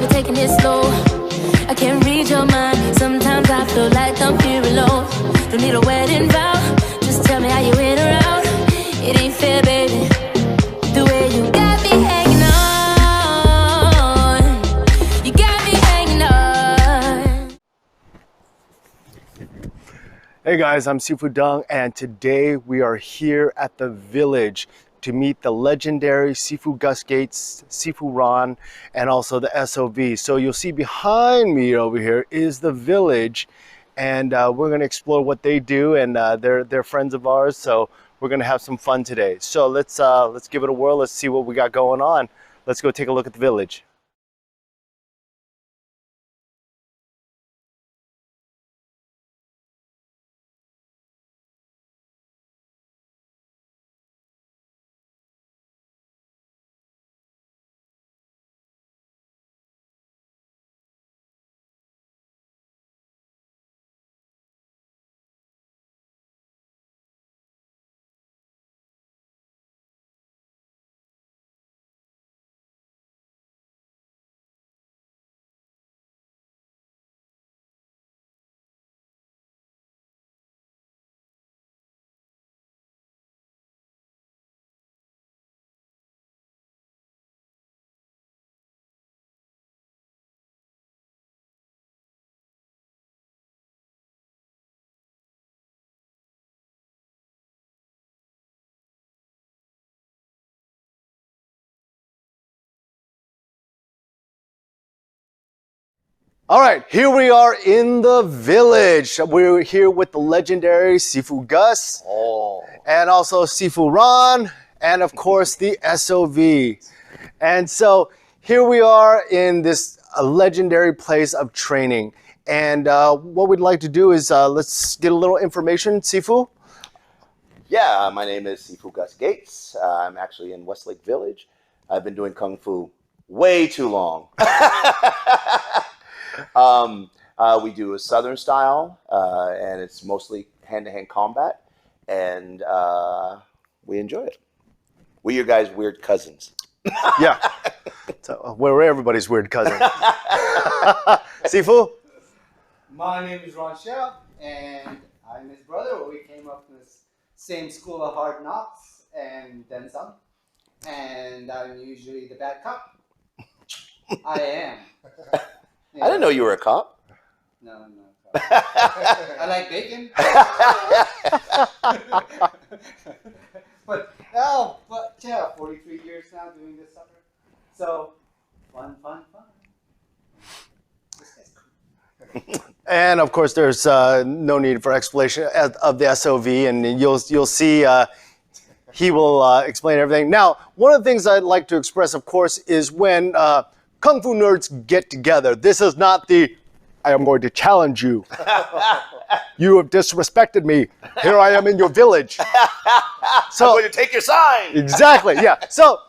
you're taking it slow. I can't read your mind. Sometimes I feel like I'm here alone. Don't need a wedding vow. Just tell me how you in or out. It ain't fair, baby. The way you got me hanging on. You got me hanging on. Hey guys, I'm Sifu Dung, and today we are here at the village to meet the legendary Sifu Gates, Sifu Ron, and also the SOV. So you'll see behind me over here is the village, and we're going to explore what they do, and they're friends of ours. So we're going to have some fun today. So let's give it a whirl. Let's see what we got going on. Let's go take a look at the village. All right, here we are in the village. We're here with the legendary Sifu Gus, and also Sifu Ron, and of course the SOV. And so here we are in this legendary place of training. And what we'd like to do is let's get a little information, Sifu. Yeah, my name is Sifu Gates. I'm actually in Westlake Village. I've been doing Kung Fu way too long. We do a Southern style, and it's mostly hand-to-hand combat, and we enjoy it. We're your guys' weird cousins. Yeah, so we're everybody's weird cousin. Sifu? My name is Ron Shell, and I'm his brother. We came up in the same school of hard knocks and then some. And I'm usually the bad cop. I am. Yeah. I didn't know you were a cop. No, I'm not a cop. I like bacon. but yeah, 43 years now doing this sucker. So, fun. This guy's cool. And of course, there's no need for explanation of the SOV, and you'll see he will explain everything. Now, one of the things I'd like to express, of course, is when Kung Fu nerds get together. This is not the, I am going to challenge you. You have disrespected me. Here I am in your village. So, I'm going to take your sign. Exactly, yeah. So,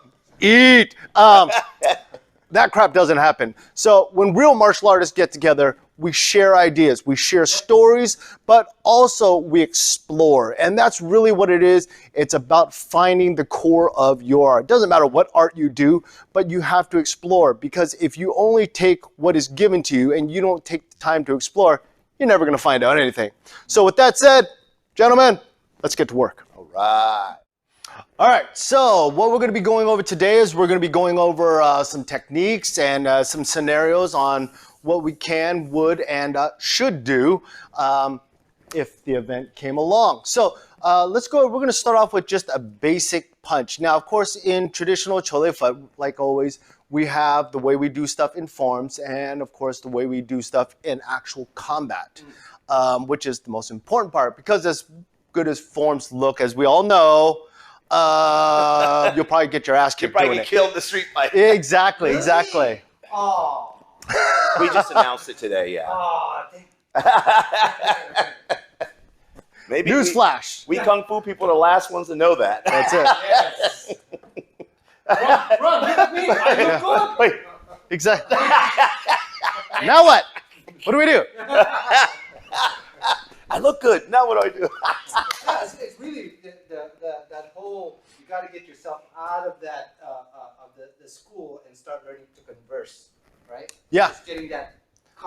eat. That crap doesn't happen. So when real martial artists get together, we share ideas, we share stories, but also we explore. And that's really what it is. It's about finding the core of your art. It doesn't matter what art you do, but you have to explore, because if you only take what is given to you and you don't take the time to explore, you're never going to find out anything. So with that said, gentlemen, let's get to work. All right. All right, so what we're going to be going over today is we're going to be going over some techniques and some scenarios on what we can, would, and should do if the event came along. So let's go. We're going to start off with just a basic punch. Now, of course, in traditional Choy, like always, we have the way we do stuff in forms, and of course, the way we do stuff in actual combat, which is the most important part, because as good as forms look, as we all know, you'll probably get your ass kicked. You'll probably get killed in the street fight. Exactly, exactly. Oh. We just announced it today, yeah. Oh, Maybe Newsflash. We Kung Fu people are the last ones to know that. That's it. yes. Run, look at me. I look good. Wait, exactly. Now what? What do we do? I look good. Now what do I do? It's really that whole, you got to get yourself out of that of the school and start learning to converse, right? Yeah. Just getting that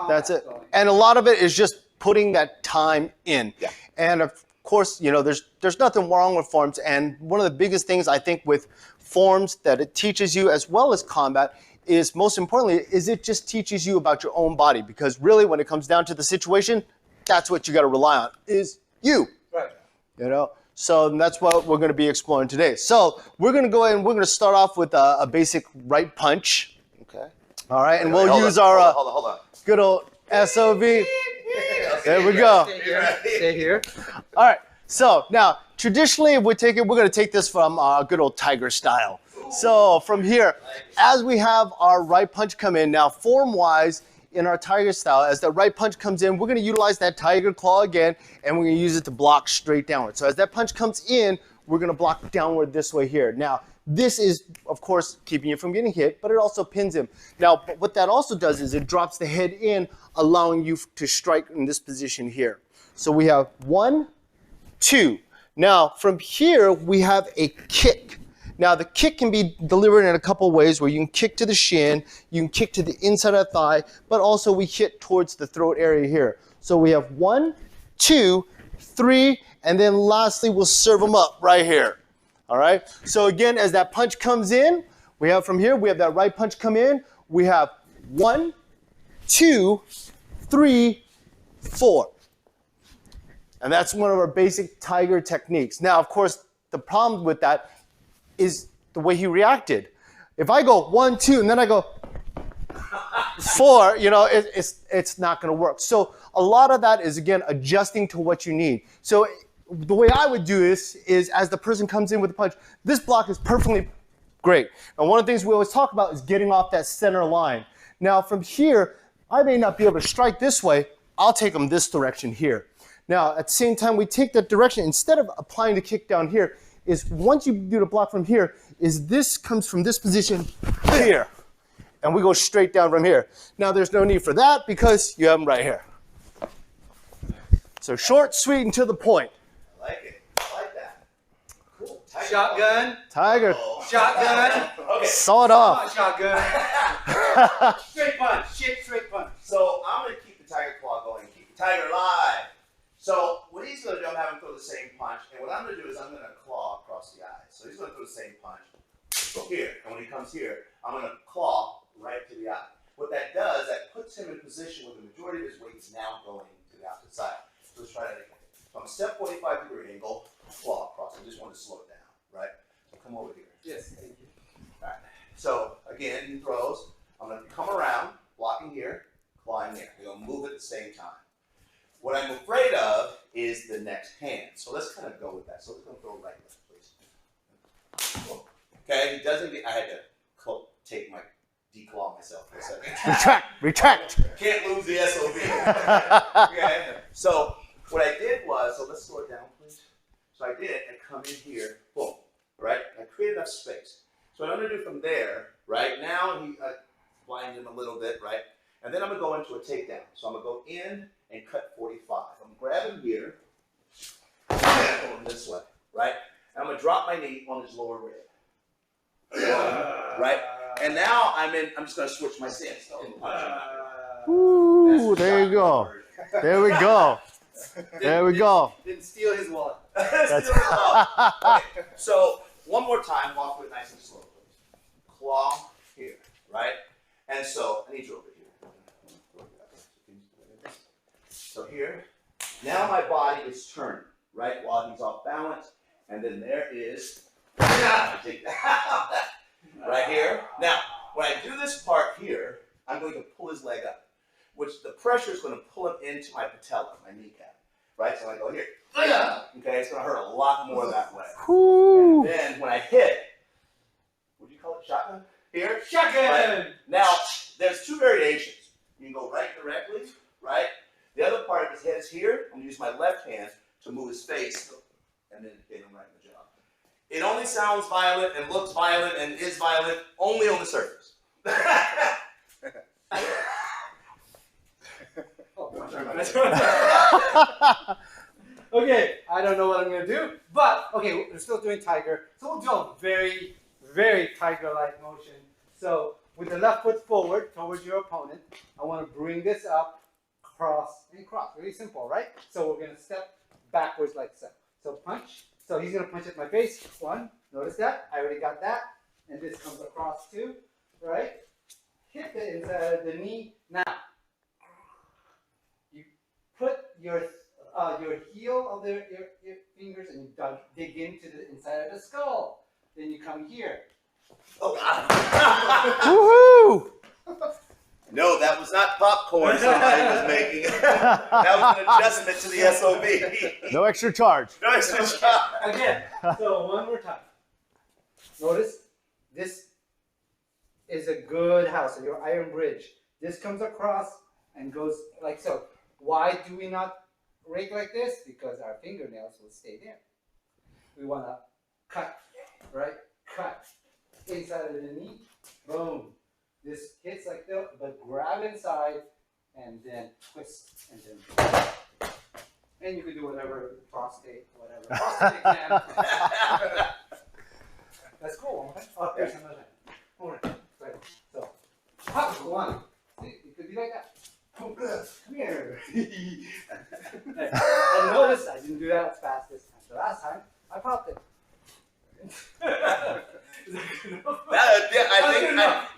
That's it. going. And a lot of it is just putting that time in. Yeah. And of course, you know, there's nothing wrong with forms. And one of the biggest things I think with forms that it teaches you as well as combat is, most importantly, is it just teaches you about your own body. Because really, when it comes down to the situation, that's what you got to rely on, is you. Right. You know? So that's what we're going to be exploring today. So we're going to go ahead and we're going to start off with a basic right punch. Okay. All right, and Wait, we'll hold use on, our hold on. good old SOV. There we go. Stay here. Stay here. All right. So now, traditionally, we're going to take this from good old tiger style. So from here, as we have our right punch come in, now form-wise, in our tiger style, as the right punch comes in, we're going to utilize that tiger claw again, and we're going to use it to block straight downward. So as that punch comes in, we're going to block downward this way here. Now, this is, of course, keeping you from getting hit, but it also pins him. Now, what that also does is it drops the head in, allowing you to strike in this position here. So we have 1, 2. Now, from here, we have a kick. Now, the kick can be delivered in a couple ways, where you can kick to the shin, you can kick to the inside of the thigh, but also we hit towards the throat area here. So we have 1, 2, 3, and then lastly, we'll serve them up right here. All right? So again, as that punch comes in, we have from here, we have that right punch come in, we have 1, 2, 3, 4. And that's one of our basic tiger techniques. Now, of course, the problem with that is the way he reacted. If I go 1, 2, and then I go 4, you know, it's not going to work. So a lot of that is, again, adjusting to what you need. So the way I would do this is, as the person comes in with the punch, this block is perfectly great. And one of the things we always talk about is getting off that center line. Now, from here, I may not be able to strike this way. I'll take them this direction here. Now, at the same time, we take that direction. Instead of applying the kick down here, is once you do the block from here, is this comes from this position here. And we go straight down from here. Now, there's no need for that because you have them right here. So short, sweet, and to the point. I like it. I like that. Cool. Tiger Shotgun. Tiger. Shotgun. Okay. Saw it Come off. on, shotgun. Straight punch. Straight punch. So I'm going to keep the tiger claw going, keep the tiger alive. So what he's going to do, I'm having him throw the same punch, and what I'm going to do is I'm going to claw across the eye. So he's going to throw the same punch, go here, and when he comes here, I'm going to claw right to the eye. What that does, that puts him in a position where the majority of his weight is now going to the opposite side. So let's try that again. From a step 45-degree angle, claw across. I just want to slow it down, right? So come over here. Yes, thank you. All right. So again, he throws. I'm going to come around, blocking here, clawing there. We're going to move at the same time. What I'm afraid of is the next hand. So let's kind of go with that. So let's go throw right left, please. Okay, he doesn't get, I had to take my declaw myself for a second. Retract. Can't lose the SOB. Okay, so what I did was, so let's slow it down, please. So I did, I come in here, boom, right? I created enough space. So what I'm going to do from there, right? Now he blinded him a little bit, right? And then I'm going to go into a takedown. So I'm going to go in and cut 45. I'm grabbing here, and pull him this way, right? And I'm going to drop my knee on his lower rib. Right? And now I'm just going to switch my stance. Ooh, there you go. There we go. There we go. Didn't steal his wallet. Okay, so one more time, walk with it nice and slow, please. Claw here, right? And so I need you over here. So here, now my body is turned, right, while he's off balance, and then there is, take that right here. Now, when I do this part here, I'm going to pull his leg up, which the pressure is going to pull him into my patella, my kneecap, right? So I go here, okay, it's going to hurt a lot more that way. Ooh. And then when I hit, what do you call it, shotgun? Here? Shotgun! Right. Now, there's two variations. You can go right directly, right? The other part of his head is here. I'm going to use my left hand to move his face and then hit him right in the jaw. It only sounds violent and looks violent and is violent only on the surface. Okay, I don't know what I'm going to do, but, okay, we're still doing tiger. So we'll do a very, very tiger-like motion. So with the left foot forward towards your opponent. I want to bring this up, cross, and cross. Really simple, right? So we're going to step backwards like so. So punch. So he's going to punch at my face. One. Notice that. I already got that. And this comes across too, right? Hit the inside of the knee. Now, you put your heel of your fingers and you dig into the inside of the skull. Then you come here. Oh, Woohoo! no, that was not popcorn somebody was making. That was an adjustment to the SOB. No extra charge. No extra shot. Again. So one more time. Notice this is a good house, your iron bridge. This comes across and goes like so. Why do we not rake like this? Because our fingernails will stay there. We want to cut, right? Cut inside of the knee. Boom. This hits like that, but grab inside and then twist and then. And you can do whatever, prostate, whatever. Prostate exam. That's cool. Okay? Oh, here's another thing. Hold on. Right. So, hop, one. See, it could be like that. Come here. And notice I didn't do that as fast this time. The last time, I popped it.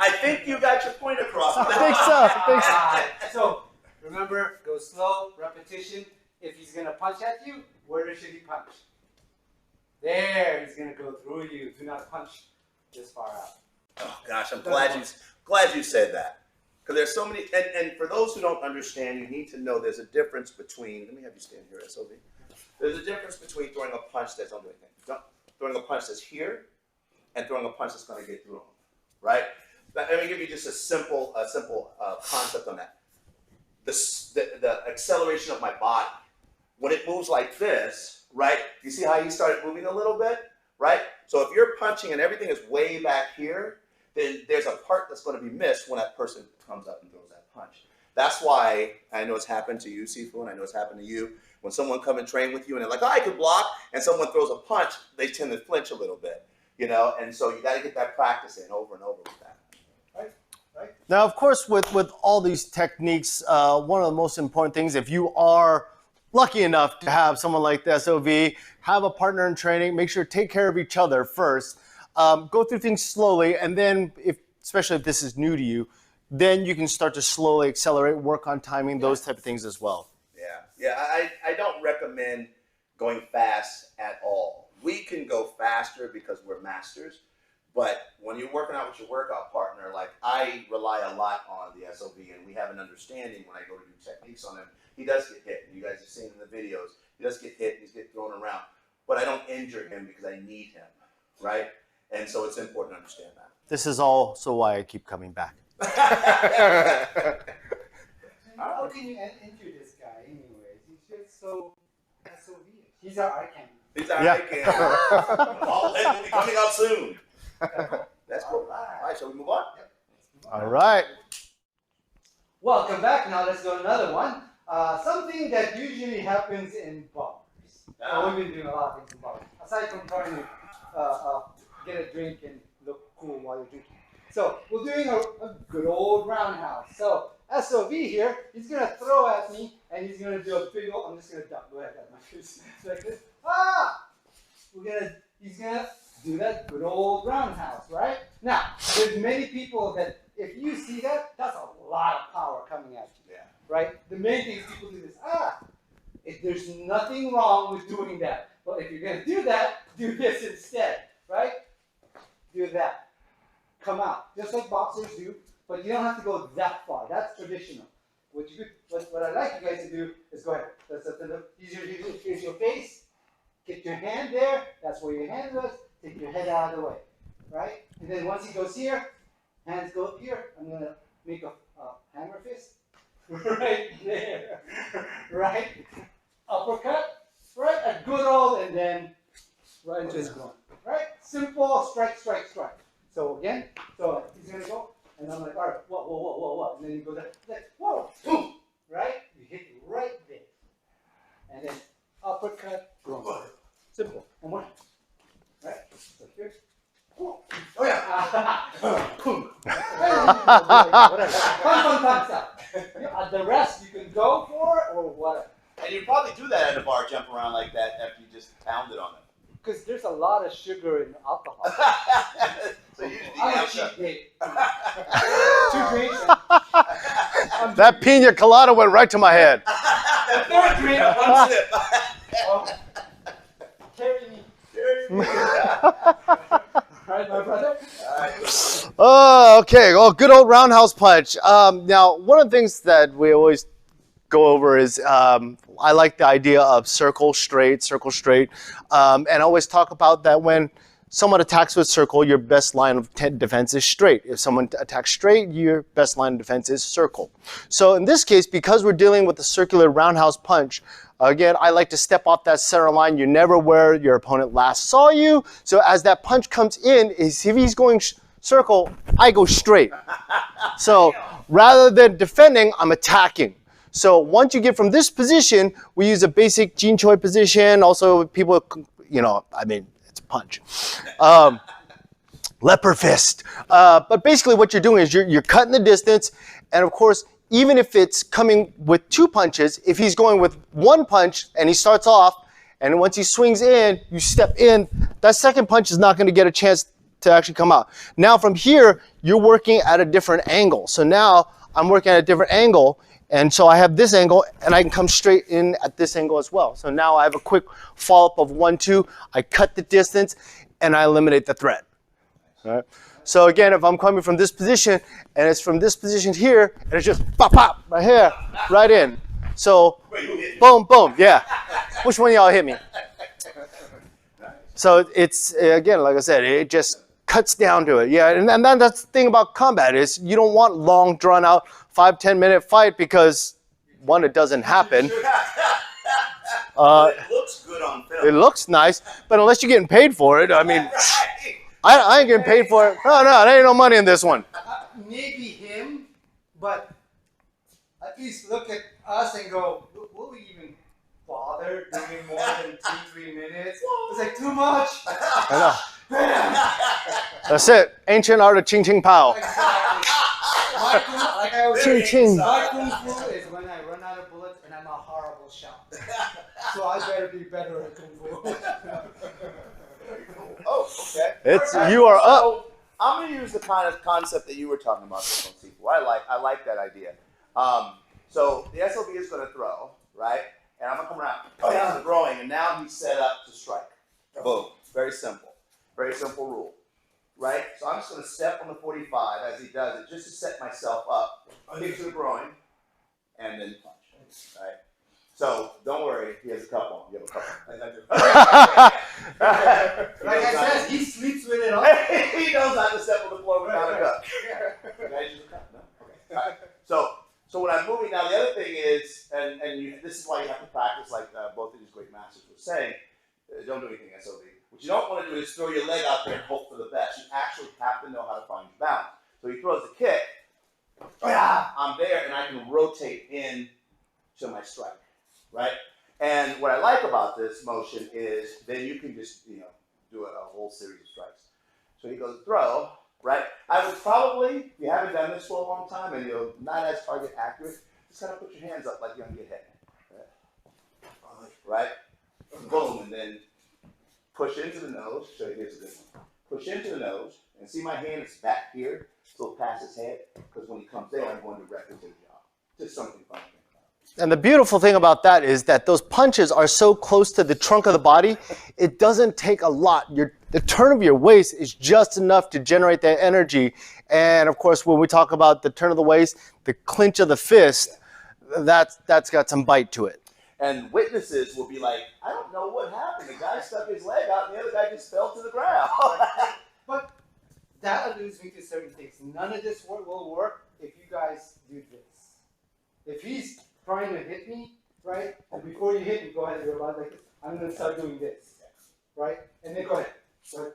I think you got your point across. I think so. So, remember, go slow, repetition. If he's going to punch at you, where should he punch? There, he's going to go through you. Do not punch this far out. Oh gosh, I'm glad you said that. Because there's so many, and for those who don't understand, you need to know there's a difference between, let me have you stand here, SOB. There's a difference between throwing a punch that's, don't do anything, throwing a punch that's here, and throwing a punch that's going to get through them, right? Let me give you just a simple concept on that. The acceleration of my body, when it moves like this, right? You see how he started moving a little bit, right? So if you're punching and everything is way back here, then there's a part that's going to be missed when that person comes up and throws that punch. That's why I know it's happened to you, Sifu, and I know it's happened to you. When someone come and train with you and they're like, oh, I can block, and someone throws a punch, they tend to flinch a little bit, you know? And so you got to get that practice in over and over with that. Right? Now, of course, with all these techniques, one of the most important things, if you are lucky enough to have someone like the SOV, have a partner in training, make sure to take care of each other first. Go through things slowly, and then, especially if this is new to you, then you can start to slowly accelerate, work on timing, those type of things as well. Yeah, I don't recommend going fast at all. We can go faster because we're masters, but when you're working out with your workout partner, like I rely a lot on the SOV, and we have an understanding when I go to do techniques on him. He does get hit. You guys have seen in the videos. He does get hit. He's getting thrown around, but I don't injure him because I need him, right? And so it's important to understand that. This is also why I keep coming back. How can you injure this guy anyways? He's just so SOV. He's our eye candy. He's our eye candy. All that will be coming out soon. That's cool. All right, shall we move on? Yep. All right. Welcome back. Now let's do another one. Something that usually happens in bars. We've been doing a lot of things in bars. Aside from trying to get a drink and look cool while you're drinking. So we're doing a good old roundhouse. So SOV here, he's going to throw at me and he's going to do a big old, I'm just going to duck. Go ahead, my face. Like this. Ah! He's going to do that good old roundhouse, right? Now, there's many people that, if you see that, that's a lot of power coming at you. Yeah. Right? The main thing is people do this. There's nothing wrong with doing that. But if you're going to do that, do this instead. Right? Do that. Come out. Just like boxers do. But you don't have to go that far. That's traditional. What I like you guys to do is go ahead. Here's your face. Get your hand there. That's where your hand was. Take your head out of the way. Right? And then once he goes here, hands go up here. I'm going to make a hammer fist. Right there. Right? Uppercut. Right? A good old, and then right into his groin. Right? Simple. Strike, strike, strike. So again, he's going to go. And I'm like, all right, what? And then you go there, like, whoa, boom, right? You hit right there. And then uppercut, groin. Simple. One more. Right? So here. Oh yeah. Boom. And like, whatever. Comes out. The rest you can go for or whatever. And you probably do that at a bar, jump around like that after you just pound it on them. Because there's a lot of sugar in alcohol. So you just I'm a eat cheap date. 2 drinks. That pina colada went right to my head. The third drink, 1 sip. Carry me. Right, my brother? Oh, okay. Well, good old roundhouse punch. Now, one of the things that we always go over is I like the idea of circle, straight, and I always talk about that when someone attacks with circle, your best line of defense is straight. If someone attacks straight, your best line of defense is circle. So in this case, because we're dealing with the circular roundhouse punch, again, I like to step off that center line. You're never where your opponent last saw you. So as that punch comes in, if he's going circle, I go straight. So rather than defending, I'm attacking. So once you get from this position, we use a basic Jean Choy position. Also, people, I mean, it's a punch. Leper fist. But basically what you're doing is you're cutting the distance. And of course, even if it's coming with 2 punches, if he's going with 1 punch and he starts off, and once he swings in, you step in, that second punch is not going to get a chance to actually come out. Now from here, you're working at a different angle. So now I'm working at a different angle. And so I have this angle, and I can come straight in at this angle as well. So now I have a quick follow-up of 1-2. I cut the distance, and I eliminate the threat. All right. So again, if I'm coming from this position, and it's from this position here, and it's just pop, pop, right here, right in. So boom, boom, yeah. Which one of y'all hit me? So it's, again, like I said, it just cuts down to it. Yeah, and that's the thing about combat is you don't want long, drawn-out 5-10 minute fight because, one, it doesn't happen. It looks good on film. It looks nice, but unless you're getting paid for it, I mean, I ain't getting paid for it. No, there ain't no money in this one. Maybe him, but at least look at us and go, will we even bother doing more than 2-3 minutes? It's like too much. I know. That's it. Ancient art of ching ching pow. Exactly. Like I was Ching ching. my kung fu is when I run out of bullets and I'm a horrible shot. So I better be better at kung fu. Oh, okay. You are up. So, I'm going to use the kind of concept that you were talking about, Sifu. I like that idea. So the SLB is going to throw, right? And I'm going to come around, down the groin, and now he's set up to strike. Boom. Very simple. Very simple rule. Right? So I'm just going to step on the 45 as he does it, just to set myself up, kick to the groin, and then punch. Right? So don't worry, he has a cup on. You have a cup on. Like I said, he sleeps with it on. He knows how to step on the floor without a cup. Guys use a cup? No? Okay. All right. So when I'm moving now, the other thing is, and this is why you have to practice, like both of these great masters were saying, don't do anything SOB. What you don't want to do is throw your leg out there and hope for the best. You actually have to know how to find your balance. So he throws the kick, I'm there, and I can rotate in to my strike, right? And what I like about this motion is then you can just, do a whole series of strikes. So he goes throw, right? I would probably, if you haven't done this for a long time and you're not as target accurate, just kind of put your hands up like you're going to get hit. Right? Boom, and then push into the nose. So here's a good one. Push into the nose, and see my hand is back here, so it'll pass his head, because when he comes in, I'm going directly to the jaw. Just something fun. And the beautiful thing about that is that those punches are so close to the trunk of the body, it doesn't take a lot. The turn of your waist is just enough to generate that energy. And of course, when we talk about the turn of the waist, the clinch of the fist, that's got some bite to it. And witnesses will be like, I don't know what happened. The guy stuck his leg out and the other guy just fell to the ground. But that alludes me to certain things. None of this will work if you guys do this. If he's trying to hit me, right? And before you hit me, go ahead and realize like this. I'm going to start doing this, right? And then go ahead. Right?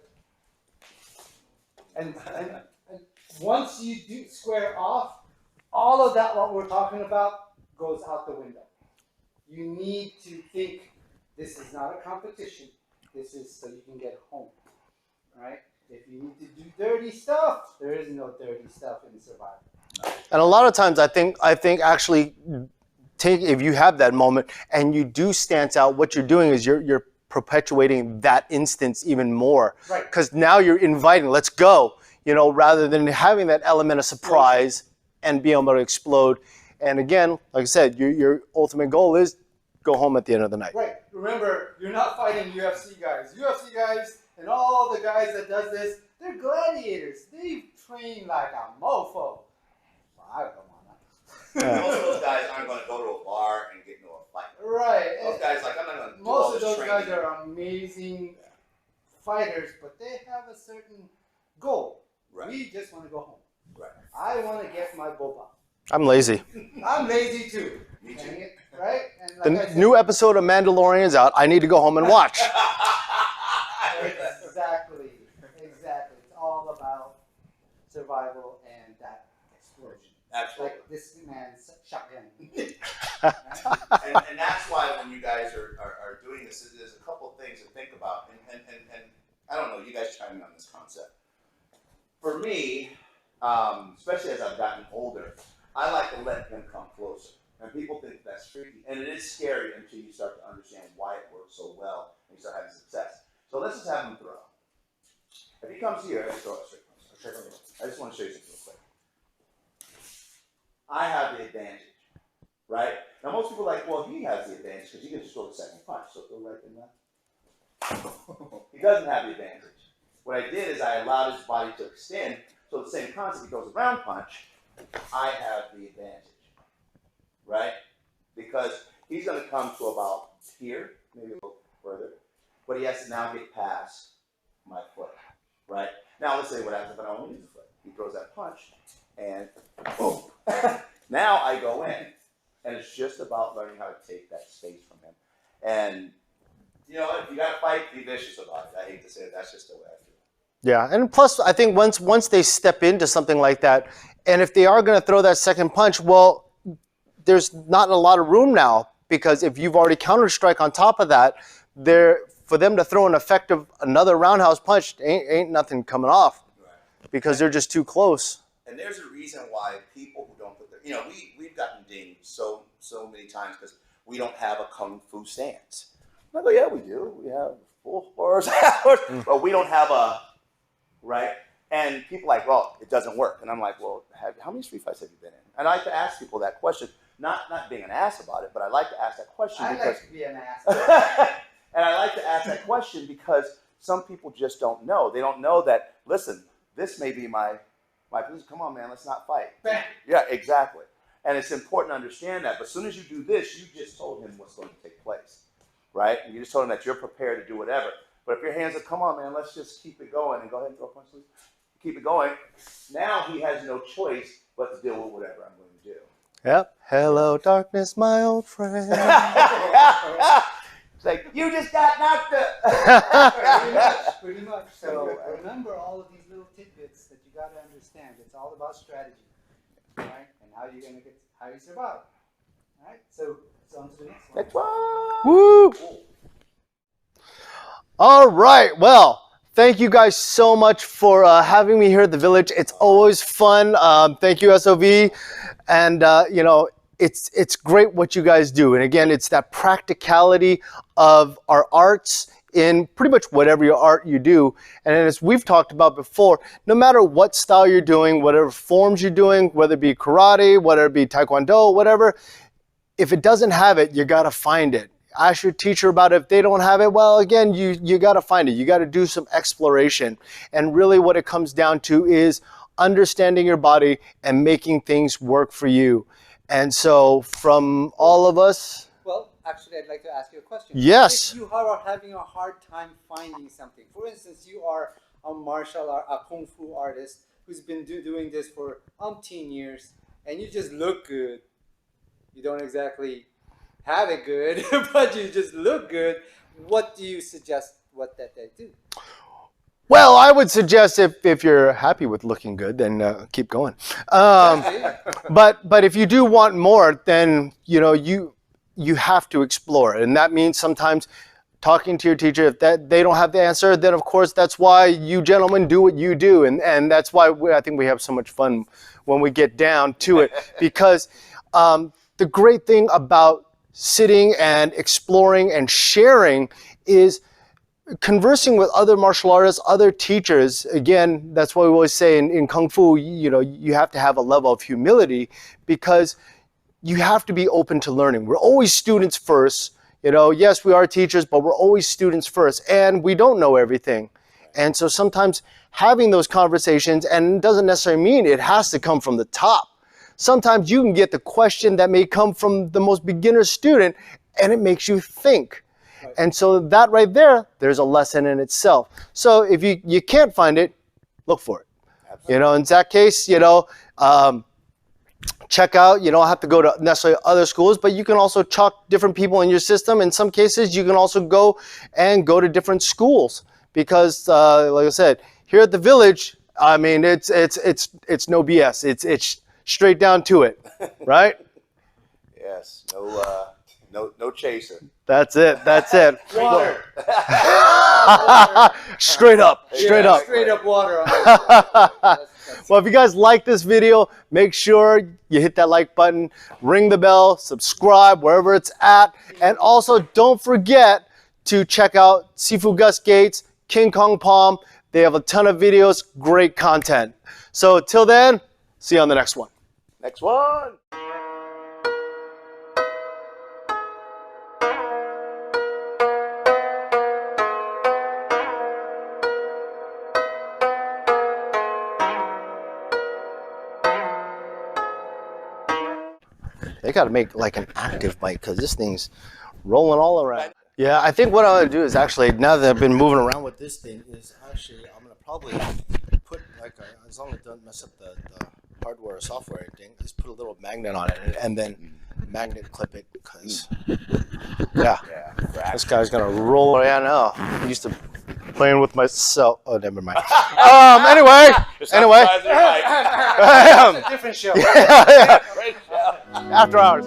And once you do square off, all of that, what we're talking about, goes out the window. You need to think this is not a competition. This is so you can get home, right? If you need to do dirty stuff, there is no dirty stuff in survival. And a lot of times I think actually if you have that moment and you do stance out, what you're doing is you're perpetuating that instance even more. Right. Because now you're inviting, let's go, rather than having that element of surprise and being able to explode. And again, like I said, your ultimate goal is go home at the end of the night. Right. Remember, you're not fighting UFC guys. UFC guys and all the guys that does this, they're gladiators. They train like a mofo. I don't want that. Most of those guys aren't going to go to a bar and get into a fight. Right. Those guys, like, I'm not going to do all Most of this those training. guys are amazing fighters, but they have a certain goal. Right. We just want to go home. Right. I want to get my boba. I'm lazy. I'm lazy too. Me too. Dang it, right? And The like I said, new episode of Mandalorian is out. I need to go home and watch. Exactly. It's all about survival and that explosion. Absolutely. Like this man's shotgun. And that's why when you guys are doing this, there's a couple of things to think about. And I don't know, you guys chime in on this concept. For me, especially as I've gotten older, I like to let him come closer. And people think that's freaky. And it is scary until you start to understand why it works so well and you start having success. So let's just have him throw. If he comes here, let's throw it straight. I just want to show you something real quick. I have the advantage, right? Now most people are like, well, he has the advantage because he can just throw the second punch. So throw right in there. He doesn't have the advantage. What I did is I allowed his body to extend. So the same concept, he goes a round punch. I have the advantage, right? Because he's going to come to about here, maybe a little further, but he has to now get past my foot, right? Now let's say what happens if I don't want to use the foot. He throws that punch, and boom. Now I go in, and it's just about learning how to take that space from him. And you know, if you got to fight, be vicious about it. I hate to say it, that's just the way I feel. Yeah, and plus I think once they step into something like that, and if they are going to throw that second punch, well, there's not a lot of room now, because if you've already counter-strike on top of that, for them to throw an effective another roundhouse punch, ain't nothing coming off, because they're just too close. And there's a reason why people who don't put their, we've gotten dinged so many times because we don't have a kung fu stance. I go, yeah, we do. We have full bars, but we don't have a, right? And people are like, well, it doesn't work. And I'm like, well, how many street fights have you been in? And I like to ask people that question, not being an ass about it, but I like to ask that question I because like to be an ass. and I like to ask that question because some people just don't know. They don't know that, listen, this may be my position. Come on, man, let's not fight. Bam. Yeah, exactly. And it's important to understand that. But as soon as you do this, you just told him what's going to take place, right? And you just told him that you're prepared to do whatever. But if your hands are, come on, man, let's just keep it going and go ahead and throw a punch, please. Keep it going. Now he has no choice but to deal with whatever I'm going to do. Yep. Hello, darkness, my old friend. It's like, you just got knocked up. Pretty much. So remember all of these little tidbits that you got to understand. It's all about strategy, right? And how you survive. All right. So on to the next one. Next one. Woo! All right. Well, thank you guys so much for having me here at the village. It's always fun. Thank you, SOV. And, it's great what you guys do. And again, it's that practicality of our arts in pretty much whatever your art you do. And as we've talked about before, no matter what style you're doing, whatever forms you're doing, whether it be karate, whether it be taekwondo, whatever, if it doesn't have it, you got to find it. Ask your teacher about it. If they don't have it, well, again, you got to find it. You got to do some exploration. And really what it comes down to is understanding your body and making things work for you. And so from all of us... Well, actually, I'd like to ask you a question. Yes. If you are having a hard time finding something, for instance, you are a martial art, a kung fu artist who's been doing this for umpteen years, and you just look good. You don't exactly have it good, but you just look good. What do you suggest that they do? Well, I would suggest if you're happy with looking good, then keep going. But if you do want more, then you have to explore it, and that means sometimes talking to your teacher. If they don't have the answer, then of course that's why you gentlemen do what you do, and that's why I think we have so much fun when we get down to it. Because the great thing about sitting and exploring and sharing is conversing with other martial artists, other teachers. Again, that's why we always say in Kung Fu, you have to have a level of humility, because you have to be open to learning. We're always students first. Yes, we are teachers, but we're always students first, and we don't know everything. And so sometimes having those conversations, and it doesn't necessarily mean it has to come from the top. Sometimes you can get the question that may come from the most beginner student, and it makes you think. And so that right there's a lesson in itself. So if you can't find it, look for it. Absolutely. In that case, check out, you don't have to go to necessarily other schools, but you can also chalk different people in your system. In some cases, you can also go to different schools, because like I said, here at the village, I mean, it's no BS. It's straight down to it, right? Yes, no chaser. That's it. Water. Straight up. Straight up water. Well, if you guys like this video, make sure you hit that like button, ring the bell, subscribe wherever it's at, and also don't forget to check out Sifu Gus Gates, King Kong Palm. They have a ton of videos, great content. So till then, see you on the next one. Next one. They got to make like an active mic, because this thing's rolling all around. Yeah, I think what I'm going to do is actually, now that I've been moving around with this thing, is actually I'm going to probably put as long as it doesn't mess up the hardware or software thing, just put a little magnet on it and then magnet clip it, because this guy's going to roll. Yeah, I know. I used to playing with myself. Oh, never mind. Anyway. It's a different show. Yeah. After hours.